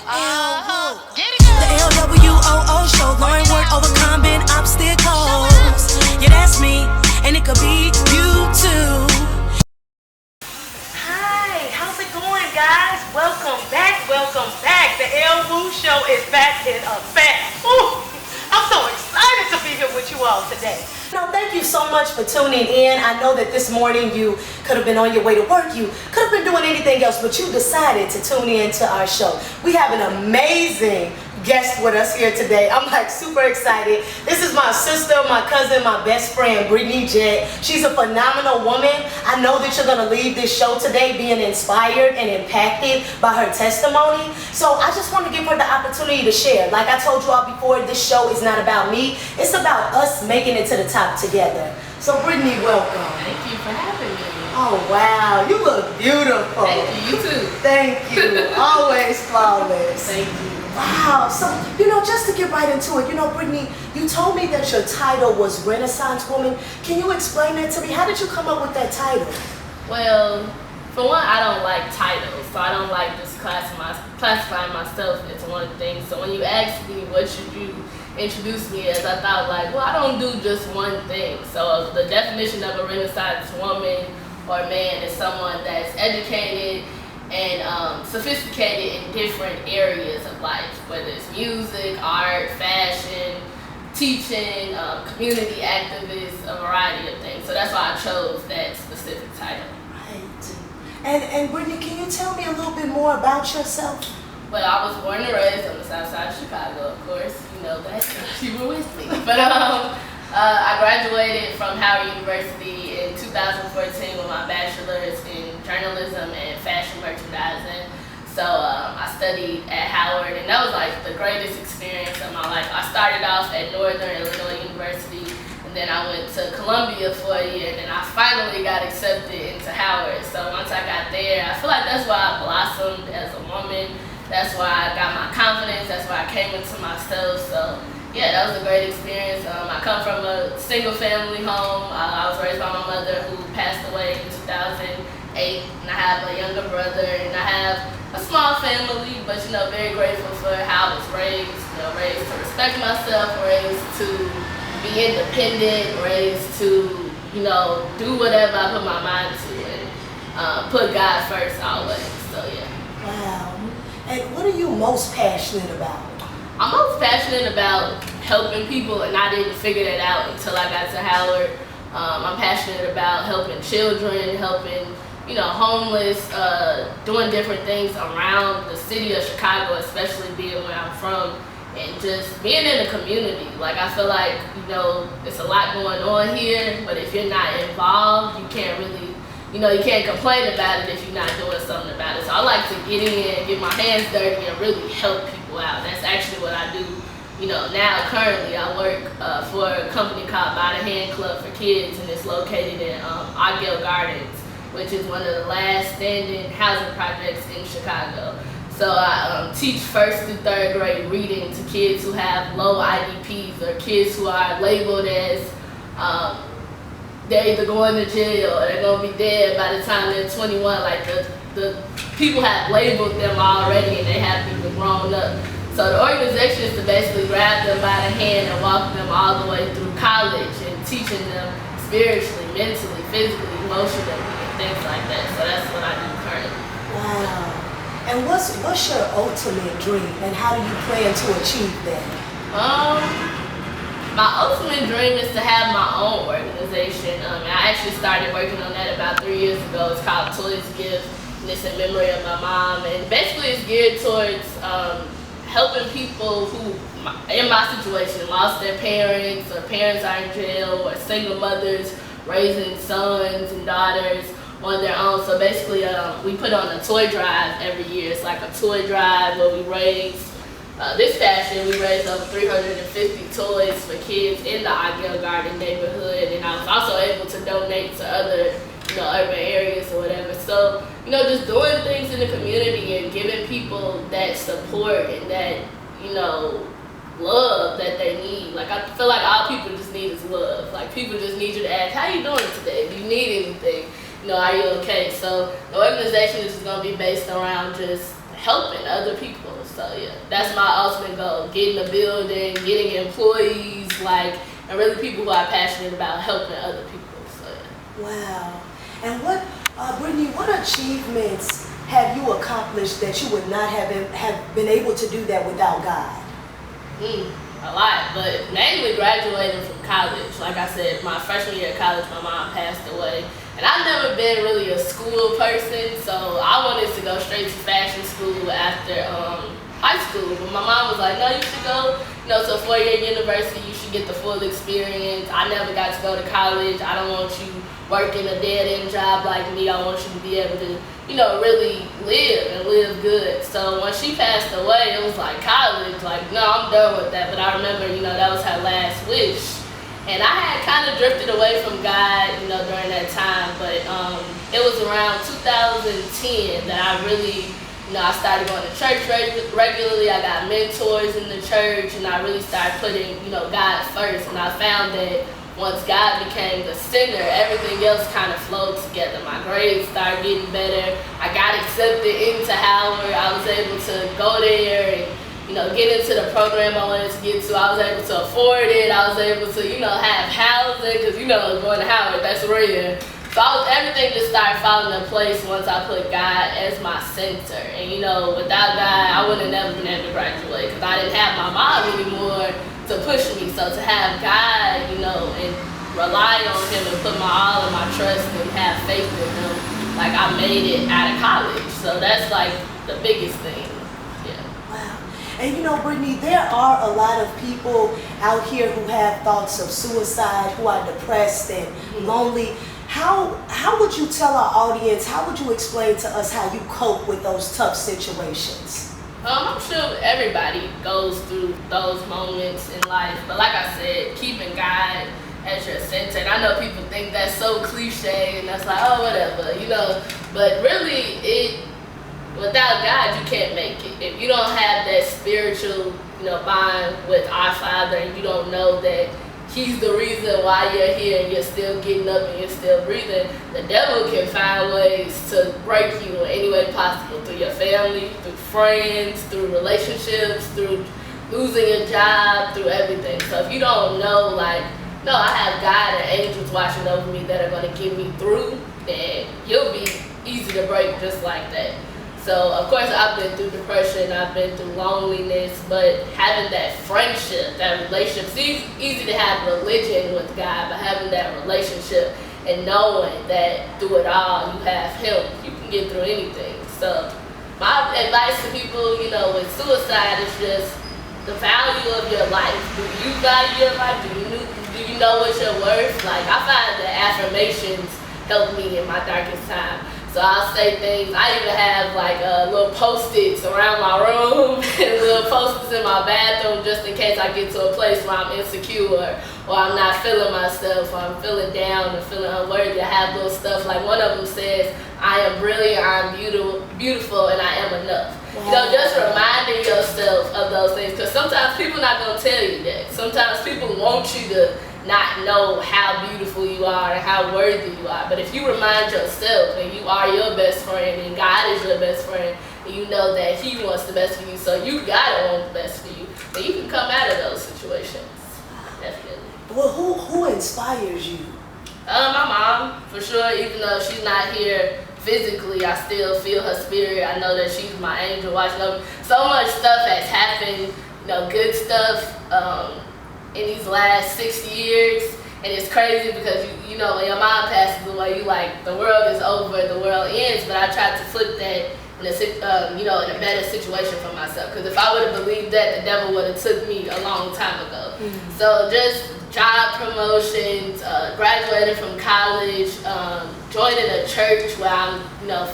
Get it, girl. The LWOO show, learn word overcoming obstacles. Yeah, that's me, and it could be you too. Hi, how's it going, guys? Welcome back, welcome back. The LWOO show is back in effect. Ooh, I'm so excited to be here with you all today. Thank you so much for tuning in. I know that this morning you could have been on your way to work. You could have been doing anything else, but you decided to tune in to our show. We have an amazing guest with us here today. I'm like super excited. This is my sister, my cousin, my best friend, Brittany Jett. She's a phenomenal woman. I know that you're gonna leave this show today being inspired and impacted by her testimony. So I just want to give her the opportunity to share. Like I told you all before, this show is not about me. It's about us making it to the top together. So Brittany, welcome. Thank you for having me. Oh wow, you look beautiful. Thank you, you too. Thank you. Always flawless. Thank you. Wow, so, just to get right into it, Brittany, you told me that your title was Renaissance Woman. Can you explain that to me? How did you come up with that title? Well, for one, I don't like titles, so I don't like just classifying myself as one thing. So when you asked me what should you introduce me as, I thought like, well, I don't do just one thing. So the definition of a Renaissance woman or man is someone that's educated and sophisticated in different areas of life, whether it's music, art, fashion, teaching, community activists, a variety of things. So that's why I chose that specific title. Right. And Brittany, can you tell me a little bit more about yourself? Well, I was born and raised on the south side of Chicago, of course. You know that. You were with me. But I graduated from Howard University in 2014 with my bachelor's in journalism and fashion merchandising. So I studied at Howard, and that was like the greatest experience of my life. I started off at Northern Illinois University, and then I went to Columbia for a year, and then I finally got accepted into Howard. So once I got there, I feel like that's why I blossomed as a woman. That's why I got my confidence. That's why I came into myself. So yeah, that was a great experience. I come from a single family home. I was raised by my mother who passed away in 2008, and I have a younger brother, and I have a small family, but very grateful for how I was raised. Raised to respect myself, raised to be independent, raised to do whatever I put my mind to, and put God first always. So yeah. Wow. And what are you most passionate about? I'm most passionate about helping people, and I didn't figure that out until I got to Howard. I'm passionate about helping children, helping homeless, doing different things around the city of Chicago, especially being where I'm from, and just being in the community. Like I feel like it's a lot going on here, but if you're not involved, you can't really you can't complain about it if you're not doing something about it. So I like to get in, get my hands dirty, and really help people out. That's actually what I do. Now currently I work for a company called By the Hand Club for Kids, and it's located in Ogdale Gardens, which is one of the last standing housing projects in Chicago. So I teach 1st through 3rd grade reading to kids who have low IDPs or kids who are labeled as they're either going to jail or they're going to be dead by the time they're 21. Like the people have labeled them already and they haven't even grown up. So the organization is to basically grab them by the hand and walk them all the way through college and teaching them spiritually, mentally, physically, emotionally, and things like that. So that's what I do currently. Wow. And what's your ultimate dream, and how do you plan to achieve that? My ultimate dream is to have my own organization. And I actually started working on that about 3 years ago. It's called Toys Gift, and it's in memory of my mom. And basically it's geared towards helping people who, in my situation, lost their parents, or parents are in jail, or single mothers raising sons and daughters on their own. So basically we put on a toy drive every year. It's like a toy drive where we raise this past year we raised over 350 toys for kids in the Ogdale Garden neighborhood, and I was also able to donate to other urban areas or whatever. So just doing things in the community and giving people that support and that love that they need. Like I feel like all people just need is love. Like people just need you to ask, how you doing today? Do you need anything? Are you okay? So the organization is just going to be based around just helping other people. So yeah, that's my ultimate goal: getting a building, getting employees, like, and really people who are passionate about helping other people. So yeah. Wow. And what, Brittany, what achievements have you accomplished that you would not have been able to do that without God? A lot, but mainly graduating from college. Like I said, my freshman year of college, my mom passed away. And I've never been really a school person, so I wanted to go straight to fashion school after high school. But my mom was like, no, you should go, to a 4-year university. You should get the full experience. I never got to go to college. I don't want you working a dead-end job like me. I want you to be able to, really live and live good. So when she passed away, it was like college. Like, no, I'm done with that. But I remember, that was her last wish. And I had kind of drifted away from God, during that time. But it was around 2010 that I really, I started going to church regularly. I got mentors in the church, and I really started putting, God first. And I found that once God became the center, everything else kind of flowed together. My grades started getting better. I got accepted into Howard. I was able to go there and, get into the program I wanted to get to. I was able to afford it. I was able to, have housing, because, going to Howard, that's rare. So everything just started falling into place once I put God as my center. And, without God, I would have never been able to graduate, because I didn't have my mom anymore to push me. So to have God, and rely on him and put my all and my trust and have faith in him, like, I made it out of college. So that's like the biggest thing. Yeah. Wow. And Brittany, there are a lot of people out here who have thoughts of suicide, who are depressed and lonely. How would you tell our audience, how would you explain to us how you cope with those tough situations? I'm sure everybody goes through those moments in life, but like I said, keeping God as your center. And I know people think that's so cliche, and that's like, oh, whatever, but really, without God, you can't make it. If you don't have that spiritual, bond with our Father, and you don't know that He's the reason why you're here and you're still getting up and you're still breathing, the devil can find ways to break you in any way possible, through your family, through friends, through relationships, through losing your job, through everything. So if you don't know, like, no, I have God and angels watching over me that are going to get me through, then you'll be easy to break just like that. So, of course, I've been through depression, I've been through loneliness, but having that friendship, that relationship, it's easy to have religion with God, but having that relationship and knowing that through it all, you have Him, you can get through anything. So, my advice to people, with suicide is just the value of your life. Do you value your life? Do you know what you're worth? Like, I find that affirmations help me in my darkest time. So I'll say things. I even have like little post-its around my room and little post-its in my bathroom, just in case I get to a place where I'm insecure or I'm not feeling myself or I'm feeling down or feeling unworthy. I have little stuff like, one of them says, I am brilliant, I am beautiful, and I am enough. Wow. Just reminding yourself of those things, because sometimes people are not going to tell you that. Sometimes people want you to not know how beautiful you are and how worthy you are. But if you remind yourself and you are your best friend and God is your best friend, and you know that He wants the best for you, so you gotta want the best for you, then you can come out of those situations. Definitely. Well, who inspires you? My mom, for sure. Even though she's not here physically, I still feel her spirit. I know that she's my angel watching over me. So much stuff has happened, good stuff, in these last 60 years, and it's crazy because you know when your mom passes away, you like, the world is over, the world ends. But I tried to flip that in a better situation for myself, because if I would have believed that, the devil would have took me a long time ago. Mm-hmm. So just job promotions, graduating from college, joining a church where I'm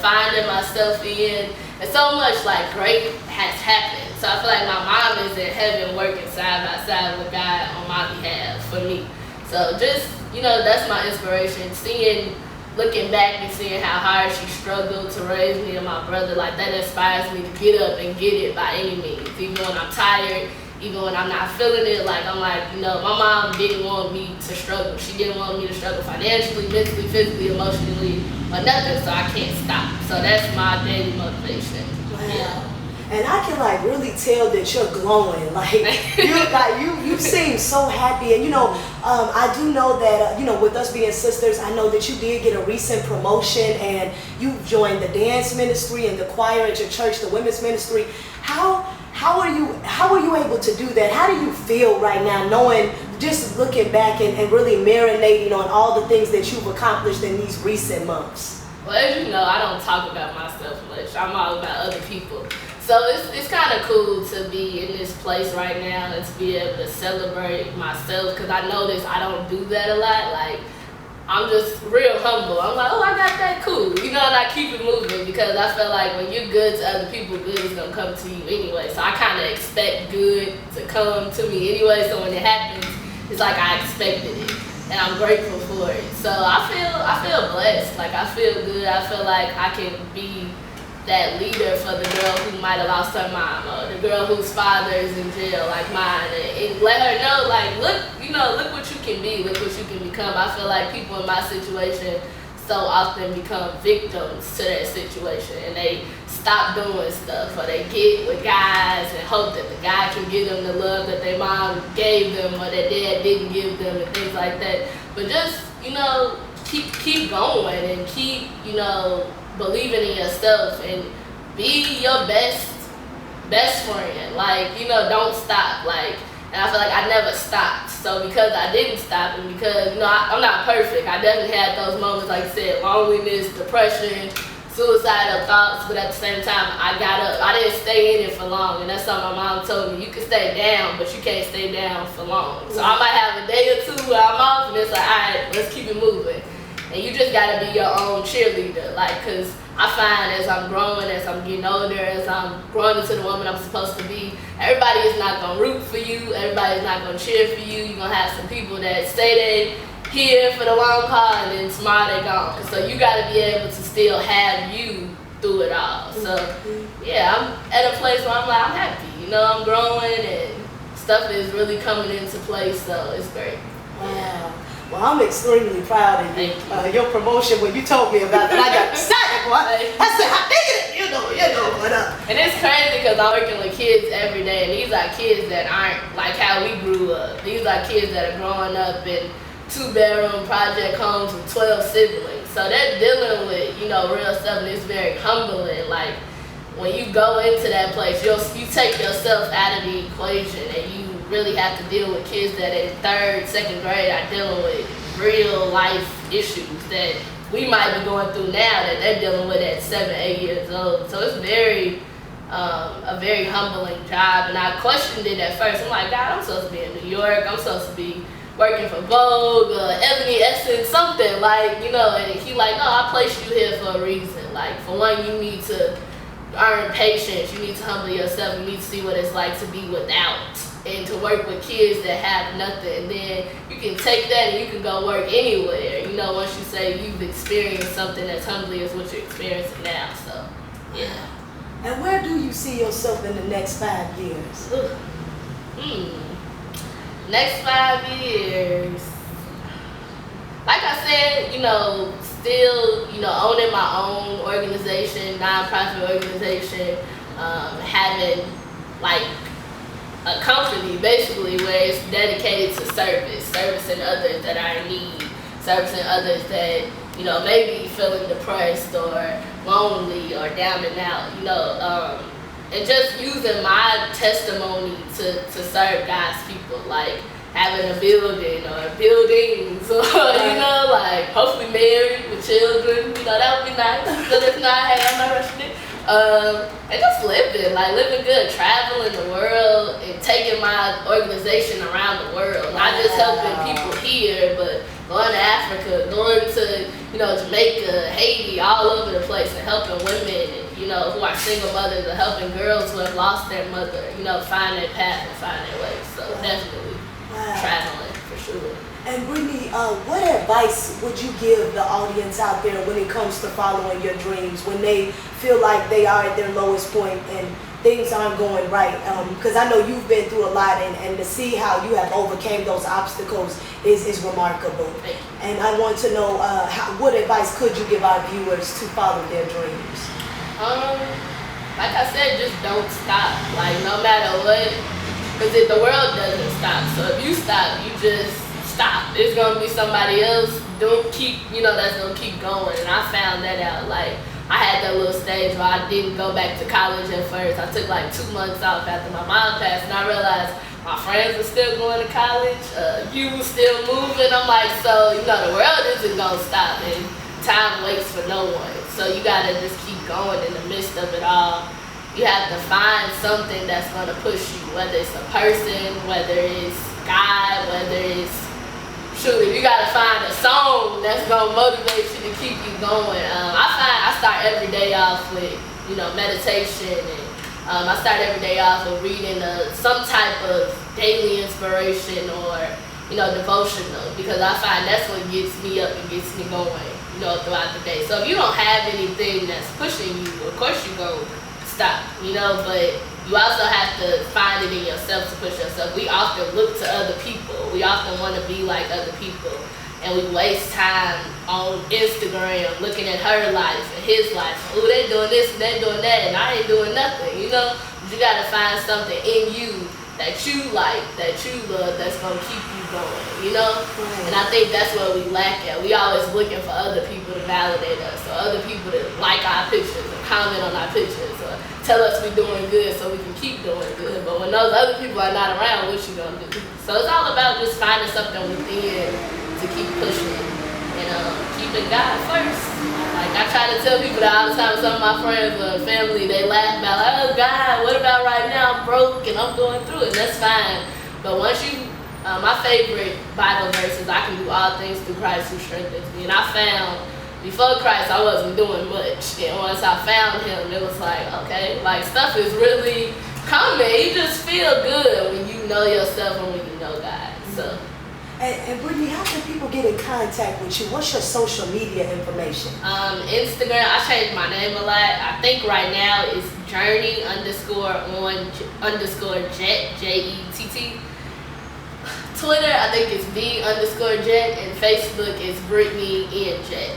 finding myself in, and so much like great has happened. So I feel like my mom is in heaven working side by side with God on my behalf for me. So just, that's my inspiration. Looking back and seeing how hard she struggled to raise me and my brother, like, that inspires me to get up and get it by any means. Even when I'm tired, even when I'm not feeling it, like, I'm like, my mom didn't want me to struggle. She didn't want me to struggle financially, mentally, physically, emotionally, or nothing, so I can't stop. So that's my daily motivation. Wow. Yeah. and I can like really tell that you're glowing. You seem so happy, and I do know that with us being sisters, I know that you did get a recent promotion, and you joined the dance ministry and the choir at your church, the women's ministry. How are you able to do that? How do you feel right now, knowing, just looking back and really marinating on all the things that you've accomplished in these recent months? Well, as you know, I don't talk about myself much. I'm all about other people. So it's kind of cool to be in this place right now and to be able to celebrate myself, because I notice I don't do that a lot. Like, I'm just real humble. I'm like, oh, I got that, cool. And I keep it moving, because I feel like when you're good to other people, good is going to come to you anyway. So I kind of expect good to come to me anyway. So when it happens, it's like I expected it, and I'm grateful for it. So I feel blessed. Like, I feel good. I feel like I can be that leader for the girl who might have lost her mom, or the girl whose father is in jail like mine, and let her know, like, look what you can be, look what you can become. I feel like people in my situation so often become victims to that situation, and they stop doing stuff, or they get with guys and hope that the guy can give them the love that their mom gave them or that dad didn't give them, and things like that. But just, keep going, and keep, believing in yourself, and be your best friend. Like, don't stop. Like, and I feel like I never stopped. So because I didn't stop, and because I'm not perfect, I definitely had those moments, like I said, loneliness, depression, suicidal thoughts. But at the same time, I got up. I didn't stay in it for long, and that's something my mom told me. You can stay down, but you can't stay down for long. So I might have a day or two where I'm off, and it's like, all right, let's keep it moving. And you just gotta be your own cheerleader, like, cause I find as I'm growing, as I'm getting older, as I'm growing into the woman I'm supposed to be, everybody is not gonna root for you, everybody is not gonna cheer for you. You're gonna have some people that say they here for the long haul, and then tomorrow they gone. So you gotta be able to still have you through it all. So yeah, I'm at a place where I'm like, I'm happy, I'm growing, and stuff is really coming into place, so it's great. Wow. Well, I'm extremely proud of you. Your promotion, when you told me about it, I got excited, boy. I said, I think it, what up? And it's crazy, because I'm working with kids every day, and these are kids that aren't like how we grew up. These are kids that are growing up in 2-bedroom project homes with 12 siblings. So they're dealing with, real stuff, and it's very humbling. Like, when you go into that place, you take yourself out of the equation, and you really have to deal with kids that in 3rd, 2nd grade are dealing with real life issues that we might be going through now, that they're dealing with at 7, 8 years old. So it's a very humbling job, and I questioned it at first. I'm like, God, I'm supposed to be in New York, I'm supposed to be working for Vogue, Ebony Essence, something, like, and he like, no, I placed you here for a reason. Like, for one, you need to earn patience, you need to humble yourself, you need to see what it's like to be without, and to work with kids that have nothing. And then you can take that and you can go work anywhere. Once you say you've experienced something as humbly as what you're experiencing now. So, yeah. And where do you see yourself in the next 5 years? Next 5 years. Like I said, still, owning my own organization, nonprofit organization, having like a company basically where it's dedicated to servicing others that are in need, servicing others that, maybe feeling depressed or lonely or down and out, and just using my testimony to serve God's people, like having a building or buildings, or, like hopefully married with children, that would be nice. But if not, hey, I'm not rushing it. And just living good, traveling the world, and taking my organization around the world. Not just helping people here, but going to Africa, going to, Jamaica, Haiti, all over the place, and helping women, and, who are single mothers, or helping girls who have lost their mother, find their path and find their way. So definitely traveling, for sure. And Brittany, what advice would you give the audience out there when it comes to following your dreams, when they feel like they are at their lowest point and things aren't going right? Because I know you've been through a lot, and to see how you have overcame those obstacles is remarkable. And I want to know, what advice could you give our viewers to follow their dreams? like I said, just don't stop. Like, no matter what, because if the world doesn't stop, so if you stop, you just stop. There's gonna be somebody else that's gonna keep going. And I found that out. Like, I had that little stage where I didn't go back to college at first. I took like 2 months off after my mom passed, and I realized my friends were still going to college, you were still moving. I'm like, so, the world isn't gonna stop, and time waits for no one. So you gotta just keep going in the midst of it all. You have to find something that's gonna push you, whether it's a person, whether it's God, whether it's, truly, you gotta find a song that's gonna motivate you to keep you going. I start every day off with, meditation, and I start every day off with reading some type of daily inspiration or, devotional, because I find that's what gets me up and gets me going, throughout the day. So if you don't have anything that's pushing you, of course you go stop, but you also have to find it in yourself to push yourself. We often look to other people. We often want to be like other people. And we waste time on Instagram looking at her life and his life. Ooh, they're doing this and they're doing that, and I ain't doing nothing, But you got to find something in you that you like, that you love, that's going to keep you going, And I think that's what we lack at. We always looking for other people to validate us, or other people to like our pictures, or comment on our pictures, or tell us we're doing good so we can keep doing good. But when those other people are not around, what you gonna do? So it's all about just finding something within to keep pushing and keeping God first. Like, I try to tell people that all the time. Some of my friends or family, they laugh about, like, oh God, what about right now? I'm broke and I'm going through it. And that's fine. But once you, my favorite Bible verse is, I can do all things through Christ who strengthens me. And I found, before Christ, I wasn't doing much. And once I found him, it was like, okay, like, stuff is really coming. You just feel good when you know yourself and when you know God. So. And Brittany, how can people get in contact with you? What's your social media information? Instagram, I changed my name a lot. I think right now it's Journey_on_Jett, Jett. Twitter, I think it's B_Jett, and Facebook is Brittany Jett.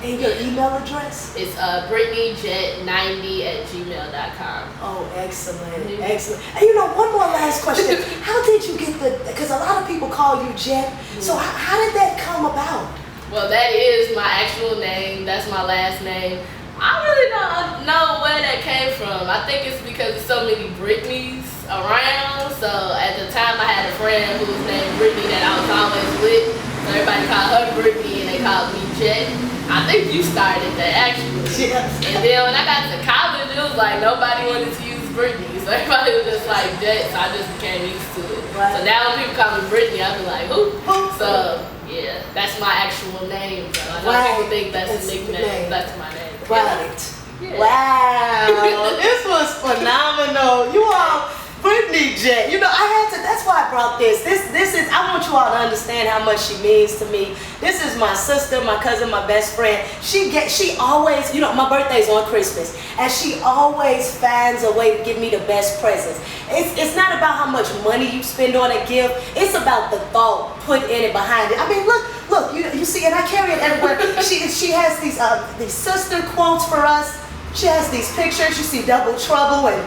And your email address? It's BrittanyJett90@gmail.com. Oh, excellent, excellent. And one more last question. How did you get because a lot of people call you Jett, so how did that come about? Well, that is my actual name. That's my last name. I really don't know where that came from. I think it's because there's so many Brittany's around. So at the time I had a friend who was named Brittany that I was always with. So everybody called her Brittany and they called me Jett. I think you started that actually. Yes. And then when I got to college, it was like nobody wanted to use Brittany. So everybody was just like Jett, so I just became used to it. Right. So now when people call me Brittany, I be like, who? So yeah, that's my actual name. So I know people think that's a nickname. That's my name. Right. Yeah. Wow. This was phenomenal. You all, Brittany Jett. That's why I brought this. This is, I want you all to understand how much she means to me. This is my sister, my cousin, my best friend. She always, my birthday's on Christmas, and she always finds a way to give me the best presents. It's not about how much money you spend on a gift. It's about the thought put in it, behind it. I mean, look, you see, and I carry it everywhere. She has these sister quotes for us. She has these pictures. You see Double Trouble and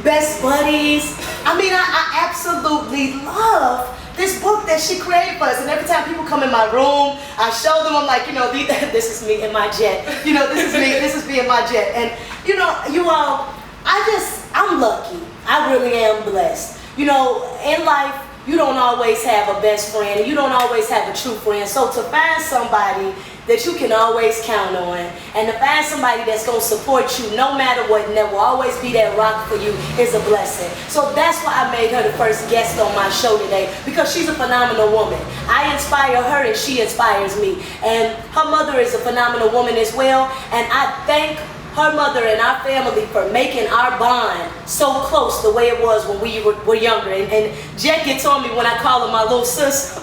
Best Buddies. I mean, I absolutely love this book that she created for us. And every time people come in my room, I show them, I'm like, this is me in my Jett. This is me in my Jett. And, you all, I'm lucky. I really am blessed. In life, you don't always have a best friend, and you don't always have a true friend. So to find somebody that you can always count on, and to find somebody that's going to support you no matter what, and that will always be that rock for you, is a blessing. So that's why I made her the first guest on my show today, because she's a phenomenal woman. I inspire her and she inspires me. And her mother is a phenomenal woman as well, and I thank her mother and our family for making our bond so close the way it was when we were younger. And Jett gets on me when I call her my little sister,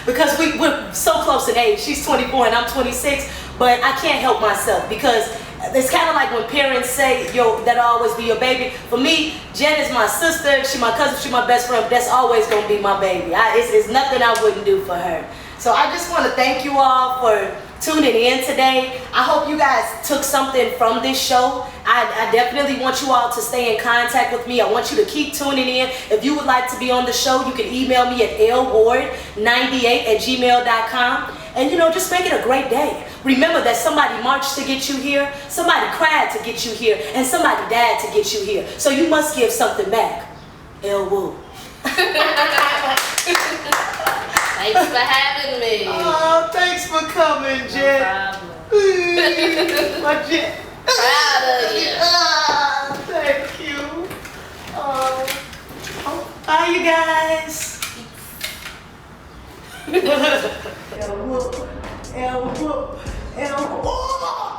because we're so close in age. She's 24 and I'm 26, but I can't help myself, because it's kind of like when parents say, that'll always be your baby. For me, Jett is my sister, she's my cousin, she's my best friend, but that's always going to be my baby. It's nothing I wouldn't do for her. So I just want to thank you all for tuning in today. I hope you guys took something from this show. I definitely want you all to stay in contact with me. I want you to keep tuning in. If you would like to be on the show, you can email me at lward98@gmail.com. And just make it a great day. Remember that somebody marched to get you here, somebody cried to get you here, and somebody died to get you here. So you must give something back. LWOO. Thanks for having me. Oh, thanks for coming, Jet. No My Jet. Proud of you. Thank you. Bye, you guys. LWOO. LWOO. LWOO.